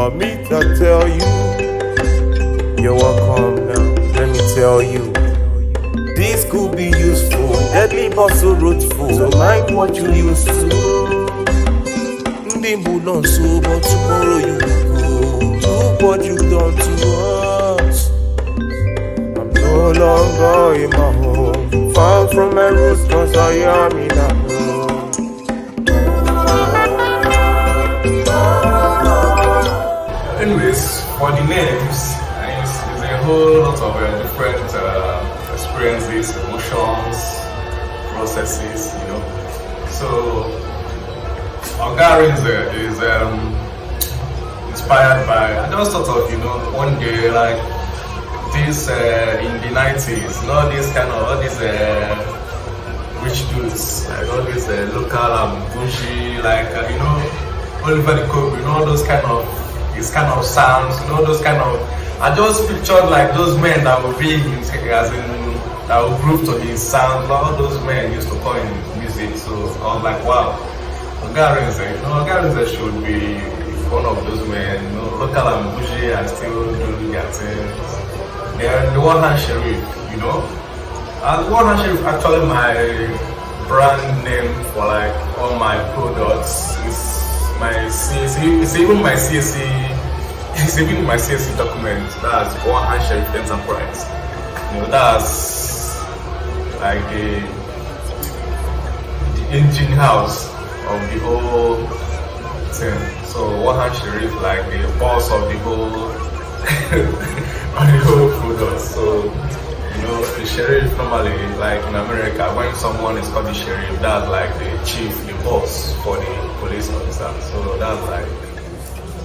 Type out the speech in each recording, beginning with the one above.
want me to tell you? You're welcome now, let me tell you. This could be useful, deadly but so fruitful. So mind what you used to. Dimbu not so, but tomorrow you will go. Look what you've done to us. I'm no longer in my home, far from my roots, cause I am in a home. Anyways, for the names, it's a whole lot of different experiences, emotions, processes, you know. So Ogaarinze is inspired by, I just thought of, you know, one day like this in the 90s, you know, this kind of, all these rich dudes, like all these local bougie, like, you know, Oliver the Coke, you know, all those kind of, his kind of sounds, you know, those kind of, I just pictured like those men that would be as in, that would groove to his sound, all those men used to call in music, so I was like, wow. Ogaarinze, you know, Ogaarinze should be one of those men, you know, local and bougie and still doing their things. Then the one hand sheriff, you know. And one hand sheriff actually my brand name for like all my products. It's my CSC, it's even my CSC document. That's one hand sheriff enterprise. You know, that's like the engine house of the whole thing. So one hand sheriff like the boss of the whole of the whole product. So you know, the sheriff normally, like in America, when someone is called the sheriff, that's like the chief, the boss for the police officer. So that's like,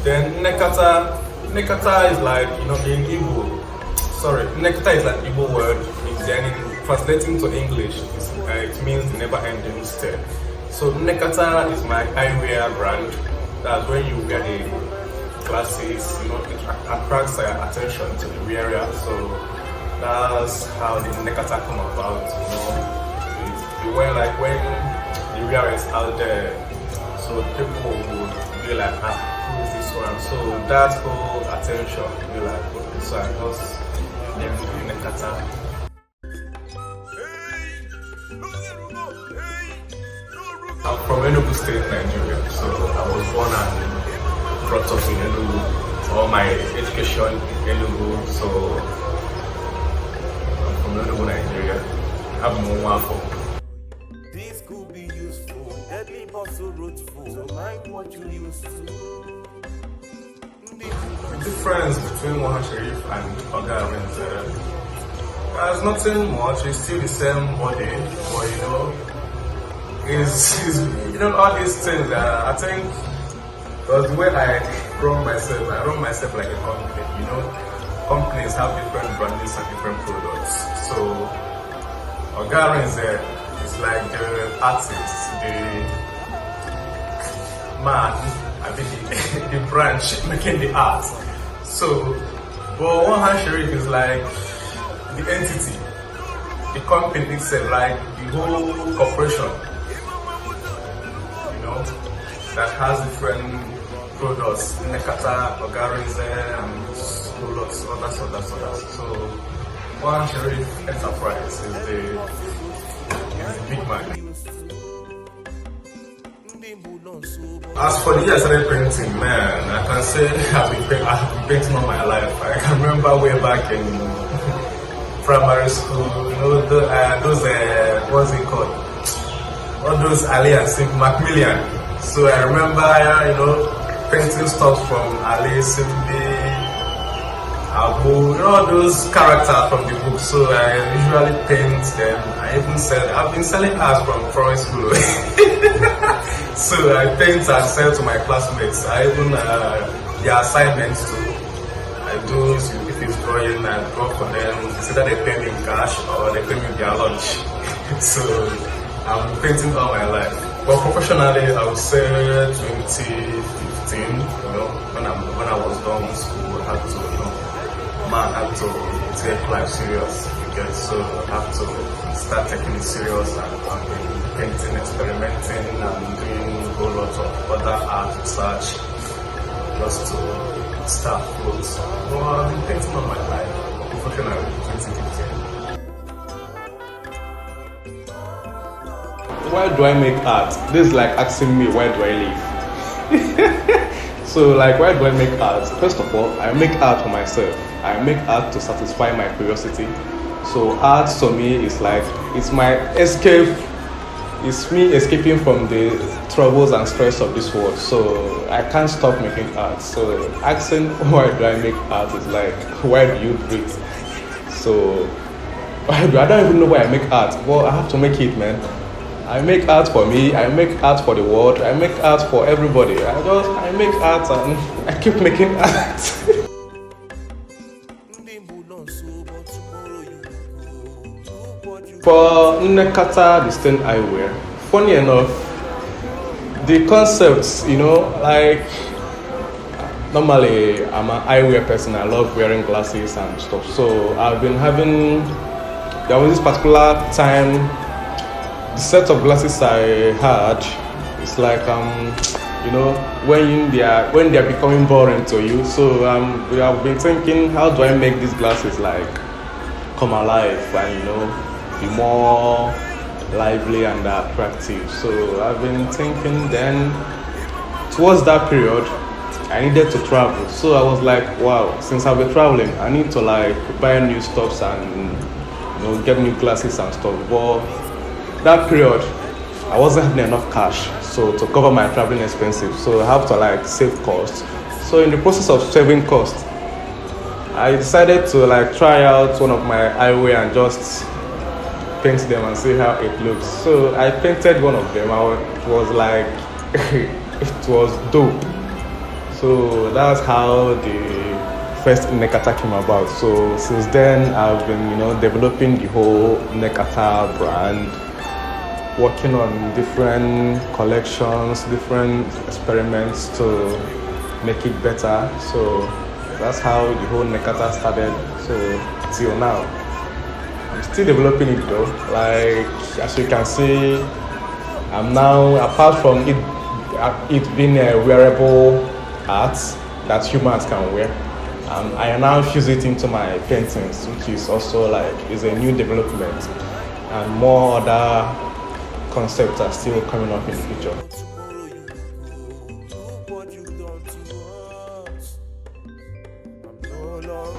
then Nekata is like, you know, in Igbo, sorry, Nekata is like Igbo word. Then in translating to English, it means the never ending step. So Nekata is my eyewear brand. That's when you get the glasses, you know, it attracts attention to the wearer. So that's how the Nekata come about, you know. When like when the wearer is out there, so people would be like, ah, who is this one? So that whole attention would be like, okay, so I just named it Nekata. I'm from Enugu State, Nigeria, so I was born and brought up in Enugu. All my education in Enugu, so I'm from Enugu, Nigeria. I'm Mwafo. This could be useful, deadly but so fruitful. So mind what you used to. The difference between One Sharif and Ogaarinze, there's nothing much. It's still the same body, but you know. Is you know, all these things I think because the way I run myself like a company, you know, companies have different brandings and different products. So Ogaarinze is like the artist, the man, I mean the branch making the art. So but One Hand Sheriff is like the entity, the company itself, like the whole corporation, that has different products, Nekata, Ogaarinze, and others. So One Sheriff Enterprise is the big man. As for the year I started painting, man, I can say I've been painting all my life. I can remember way back in primary school, you know, those what's it called? All those alias, Macmillian. So I remember, you know, painting stuff from Ali, Simbi, Abu, you know, those characters from the book. So I usually paint them. I've been selling art from primary school. So I paint and sell to my classmates. I even their assignments too. I do, if it's drawing, I draw for them. It's either they pay me in cash or they pay me their lunch. So I'm painting all my life. But professionally, I would say 2015, you know, when I was done with school, I had to, you know, man had to take life serious, so I have to start taking it serious, and I've been painting, experimenting, and doing a whole lot of other art research just to start was, well, I've been painting all my life, professionally, 2015. Why do I make art? This is like asking me where do I live? So like why do I make art? First of all, I make art for myself. I make art to satisfy my curiosity. So art to me is like, it's my escape. It's me escaping from the troubles and stress of this world. So I can't stop making art. So asking why do I make art is like, why do you breathe? So I don't even know why I make art. Well, I have to make it, man. I make art for me, I make art for the world, I make art for everybody. I make art and I keep making art. For Nnekata, the stain eyewear, funny enough, the concepts, you know, like normally I'm an eyewear person, I love wearing glasses and stuff. So I've been having, there was this particular time, the set of glasses I had, it's like you know, when they are becoming boring to you. So we have been thinking, how do I make these glasses like come alive and, you know, be more lively and attractive. So I've been thinking, then towards that period I needed to travel. So I was like, wow, since I've been traveling, I need to like buy new stuffs and, you know, get new glasses and stuff. But that period I wasn't having enough cash so to cover my traveling expenses, so I have to like save costs. So in the process of saving costs, I decided to like try out one of my eyewear and just paint them and see how it looks. So I painted one of them. It was like it was dope. So that's how the first Nnekata came about. So since then I've been, you know, developing the whole Nnekata brand, working on different collections, different experiments to make it better. So that's how the whole Nnekata started. So till now, I'm still developing it though. Like as you can see, I'm now, apart from it being a wearable art that humans can wear, I now fuse it into my paintings, which is also like is a new development, and more other concepts are still coming up in the future.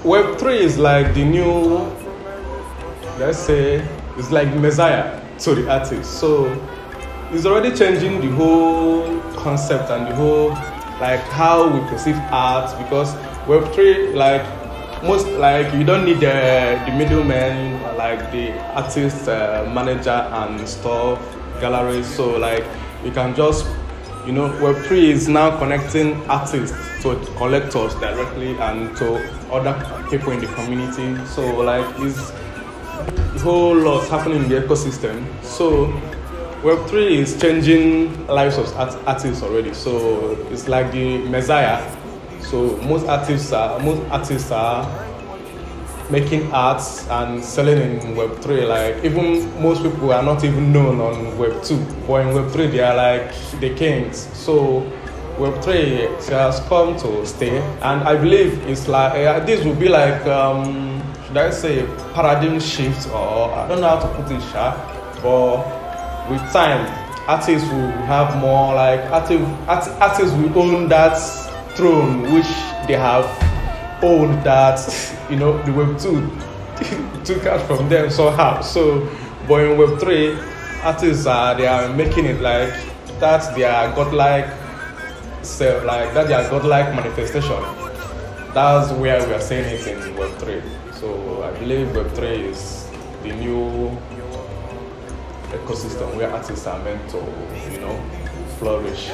Web3 is like the new, let's say, it's like the messiah to the artist. So it's already changing the whole concept and the whole, like how we perceive art, because Web3, like most, like you don't need the middleman, like the artist manager and stuff, galleries. So like you can just, you know, Web3 is now connecting artists to collectors directly and to other people in the community. So like it's a whole lot happening in the ecosystem. So Web3 is changing lives of artists already. So it's like the messiah. So most artists are making arts and selling in Web3. Like even most people are not even known on Web2, but in Web3 they are like the kings. So Web3 has come to stay, and I believe it's like this will be like should I say paradigm shift, or I don't know how to put it, but with time artists will have more like artists will own that throne which they have owned, that you know the Web2 took out from them somehow. So but in Web3 artists they are making it like that's their godlike self, like that's their godlike manifestation. That's where we are saying it in Web3. So I believe Web3 is the new ecosystem where artists are meant to, you know, flourish.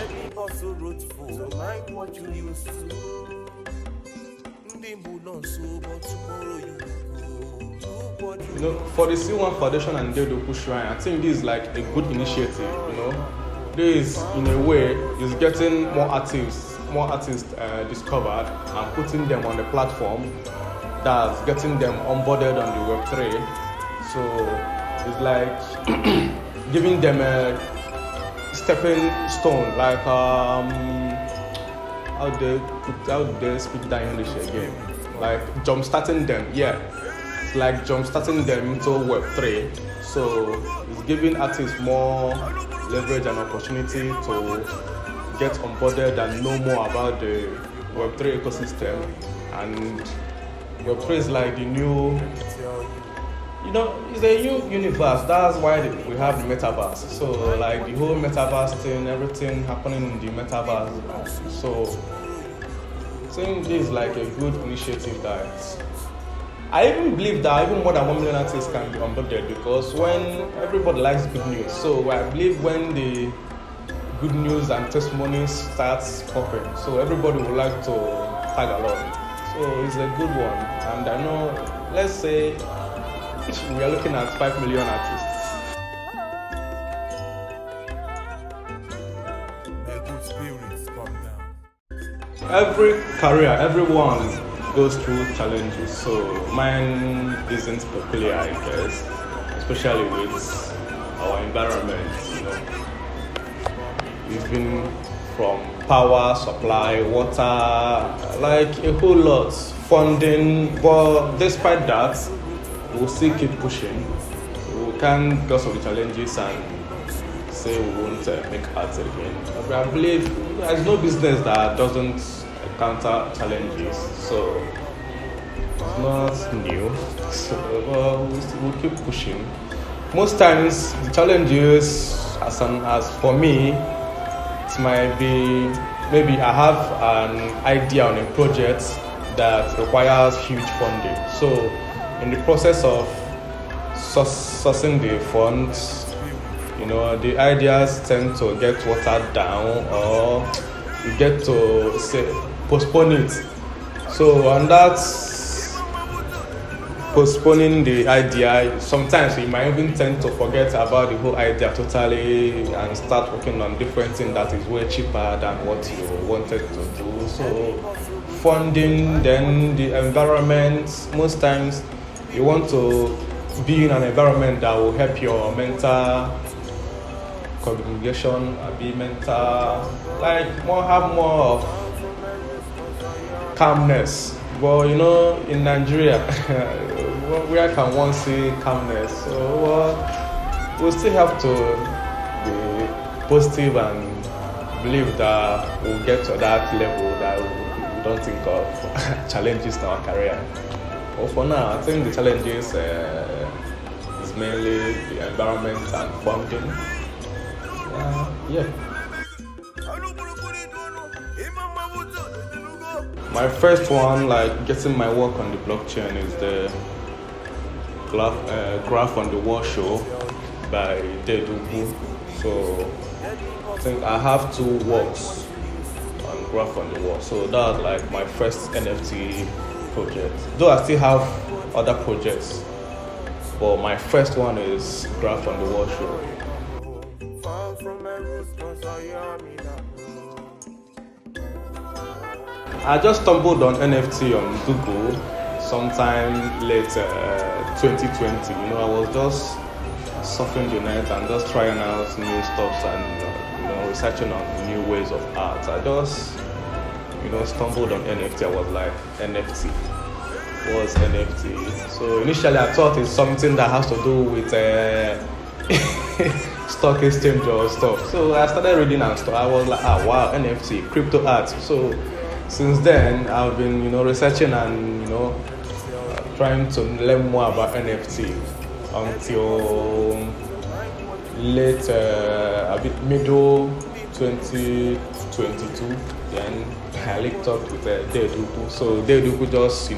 You know, for the C1 Foundation and DEDEUKWUSHRYNE, I think this is like a good initiative. You know, this in a way is getting more artists discovered and putting them on the platform. That's getting them onboarded on the Web3. So it's like giving them a stepping stone, like how they speak that English again? Like jump-starting them, yeah. It's like jump-starting them into Web3. So it's giving artists more leverage and opportunity to get onboarded and know more about the Web3 ecosystem. And Web3 is like the new, it's a new universe. That's why we have the metaverse. So like the whole metaverse thing, everything happening in the metaverse. So I think this is like a good initiative that I even believe that even more than 1 million artists can be onboarded, because when everybody likes good news, so I believe when the good news and testimonies starts popping, so everybody would like to tag along. So it's a good one, and I know, let's say we are looking at 5 million artists. May good spirits come down. Every career, everyone goes through challenges, so mine isn't peculiar, I guess, especially with our environment. We've been from power, supply, water, like a whole lot, funding, but despite that, we'll still keep pushing. We can't, because of the challenges, and say we won't make art again. I believe there's no business that doesn't encounter challenges, so it's not new. So we'll keep pushing. Most times the challenges, as for me, it might be maybe I have an idea on a project that requires huge funding. So in the process of sourcing the funds, the ideas tend to get watered down, or you get to say postpone it. So on that postponing the idea, sometimes we might even tend to forget about the whole idea totally and start working on different things that is way cheaper than what you wanted to do. So funding, then the environment, most times you want to be in an environment that will help your mental congregation, be mental, like have more of calmness. But in Nigeria, where can one see calmness? So we still have to be positive and believe that we'll get to that level that we don't think of challenges in our career. But for now, I think the challenges is mainly the environment and funding. Yeah. My first one, like getting my work on the blockchain, is the graph on the wall show by DEDEUKWUSHRYNE. So I think I have 2 works on graph on the wall. So that was like my first NFT project. Though I still have other projects, but my first one is graph on the wall show. I just stumbled on NFT on Google sometime late 2020. I was just surfing the net and just trying out new stuff and researching on new ways of art. I just stumbled on NFT. I was like, NFT? What's NFT? So initially I thought it's something that has to do with stock exchange or stuff. So I started reading and stuff. I was like, wow, NFT, crypto art. So since then, I've been, researching and, trying to learn more about NFT until late, middle 2022. Then I linked up with DEDEUKWU. So DEDEUKWU just,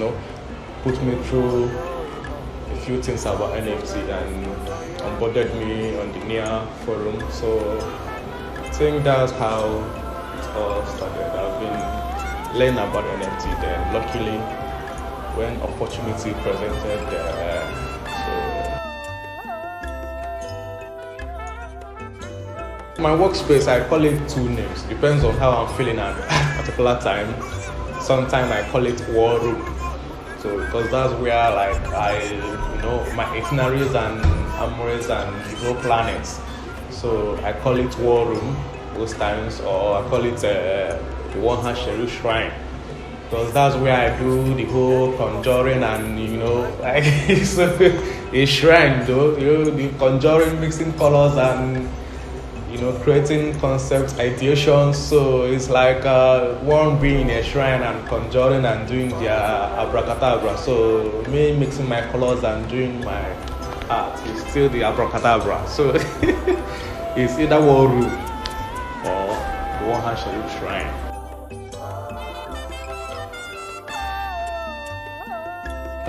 put me through a few things about NFT and onboarded me on the NIA forum. So I think that's how it all started. I've been learn about NFT then. Luckily, when opportunity presented, my workspace, I call it 2 names. Depends on how I'm feeling at a particular time. Sometimes I call it war room. So because that's where like my itineraries and armories and planets. So I call it war room most times, or I call it the DEDEUKWUSHRYNE. Because that's where I do the whole conjuring and like it's a shrine though, the conjuring, mixing colors and creating concepts, ideations. So it's like one being in a shrine and conjuring and doing their abracadabra. So me mixing my colors and doing my art is still the abracadabra. So it's either war room or the DEDEUKWUSHRYNE.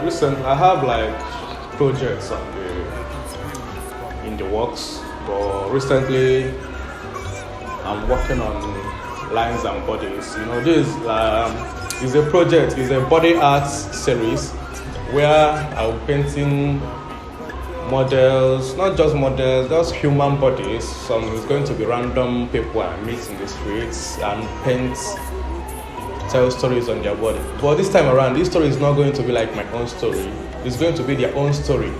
Recently, I have like projects in the works, but recently I'm working on lines and bodies. This is a project, is a body art series where I'm painting models, not just models, just human bodies. Some is going to be random people I meet in the streets and paint. Tell stories on their body. But this time around, this story is not going to be like my own story. It's going to be their own story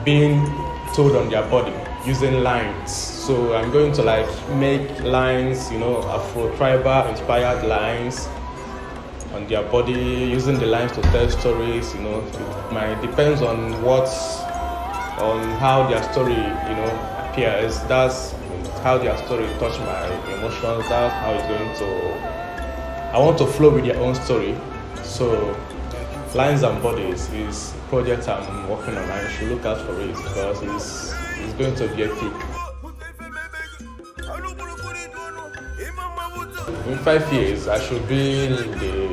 being told on their body using lines. So I'm going to like make lines, Afro-tribal inspired lines on their body, using the lines to tell stories. It depends on how their story, appears. That's how their story touch my emotions. That's how it's going to. I want to flow with their own story. So Lines and Bodies is a project I'm working on, and you should look out for it because it's going to be epic. In 5 years, I should be the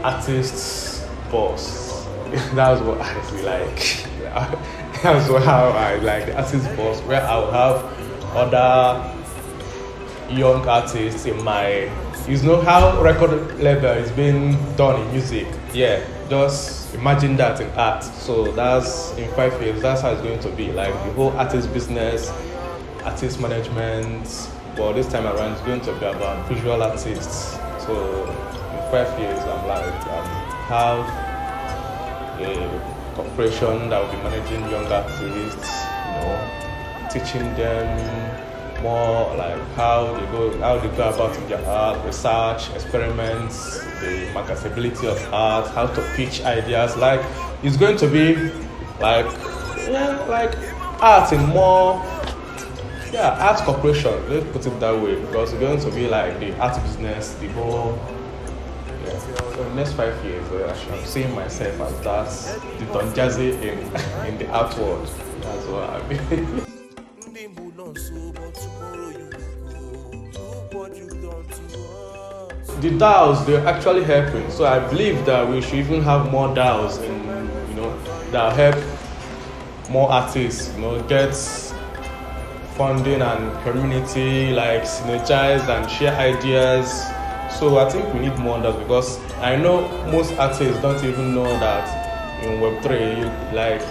artist's boss. That's what I feel like. That's how I like the artist's boss, where I'll have other young artists in my, how record label is being done in music. Yeah, just imagine that in art. So that's in 5 years, that's how it's going to be. Like the whole artist business, artist management. But this time around, it's going to be about visual artists. So in 5 years, have a corporation that will be managing young artists, teaching them more like how they go about in their art, research, experiments, the marketability of art, how to pitch ideas. Like it's going to be like art in more art corporation. Let's put it that way, because it's going to be like the art business, the whole. So in the next 5 years, I'm seeing myself as that the Don Jazzy in the art world. That's what I mean. The DAOs, they're actually helping. So I believe that we should even have more DAOs that help more artists, get funding and community, like synergize and share ideas. So I think we need more DAOs, because I know most artists don't even know that in Web3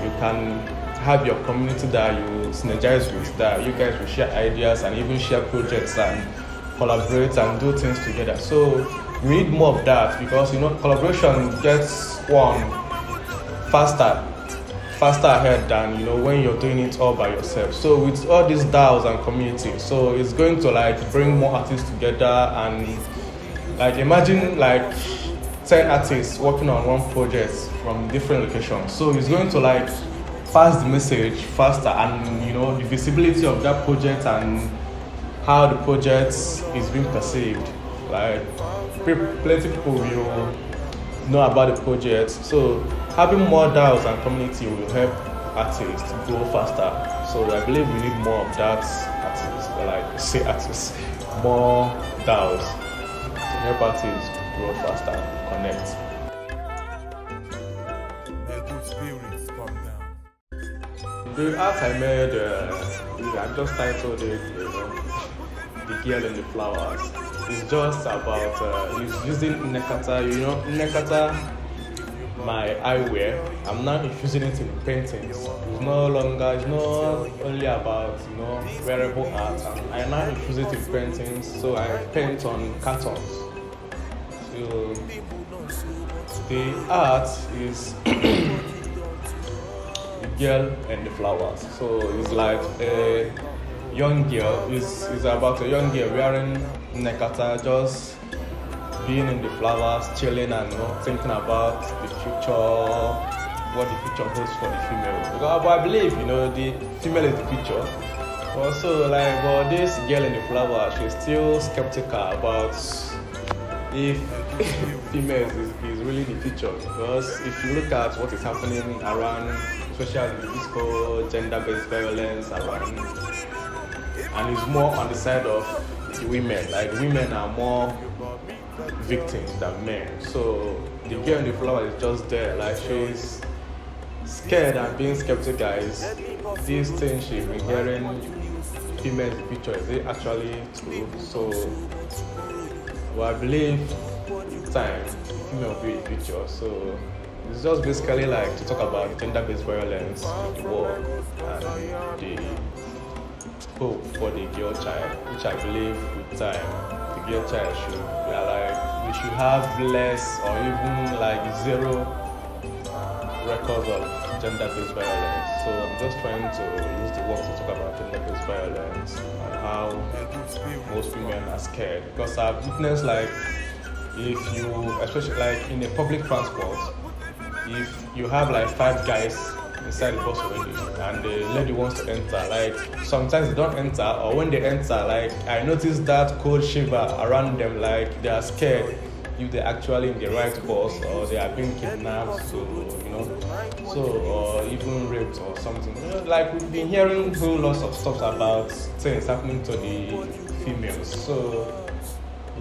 you can have your community that you synergize with, that you guys will share ideas and even share projects and collaborate and do things together. So we need more of that, because collaboration gets one faster ahead than when you're doing it all by yourself. So with all these DAOs and community, so it's going to like bring more artists together. And like imagine like 10 artists working on one project from different locations. So it's going to like pass the message faster, and the visibility of that project and how the project is being perceived. Like plenty of people will know about the project. So having more DAOs and community will help artists grow faster. So I believe we need more of that artists, more DAOs to help artists grow faster, connect. The art I made, I just titled it, The Girl in the Flowers. It's just about, it's using Nekata, Nekata, my eyewear. I'm now infusing it in paintings. It's not only about, wearable art. I now infuse it in paintings, so I paint on cartons. So the art is The Girl and the Flowers. So it's like young girl. Is about a young girl wearing nekata, just being in the flowers, chilling and thinking about the future, what the future holds for the female. Because I believe the female is the future. Also, but this girl in the flower, she's still skeptical about if females is really the future. Because if you look at what is happening around, especially in disco, gender-based violence around, and it's more on the side of the women. Like women are more victims than men. So the girl in the flower is just there, like she's scared and being skeptical. Is this thing she's been hearing, female future, is it actually true? So I believe time female will be the future. So it's just basically like to talk about gender-based violence in the world and the hope for the girl child, which I believe with time the girl child should we should have less or even like zero records of gender-based violence. So I'm just trying to use the word to talk about gender-based violence and how most women are scared. Because I've witnessed if you, especially in a public transport, if you have 5 guys inside the bus already and the lady wants to enter, sometimes they don't enter, or when they enter, I noticed that cold shiver around them, they are scared if they're actually in the right bus or they are being kidnapped, or even raped or something. We've been hearing whole lots of stuff about things happening to the females. So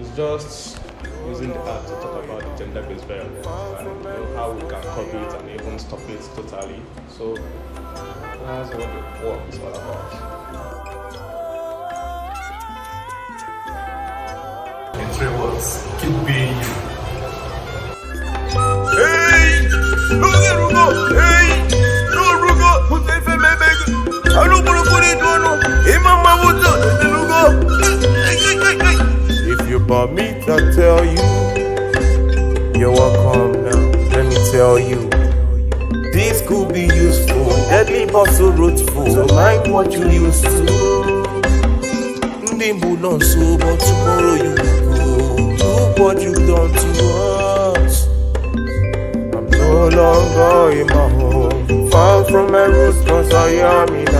it's just using the art to talk about the gender-based violence and how we can curb it and even stop it totally. So that's what the work is all about. In 3 words, keep being you. Hey, Rugo, hey, no Rugo, who take me baby? I don't want to put it on. Hey, mama, what's up, Rugo? If you bought me to tell you, you're welcome now. Let me tell you, this could be useful, deadly but so fruitful. So mind what you used to. Dimbu not so, but tomorrow you will go. Look what you've done to us. I'm no longer in my home, far from my roots, cause I am in a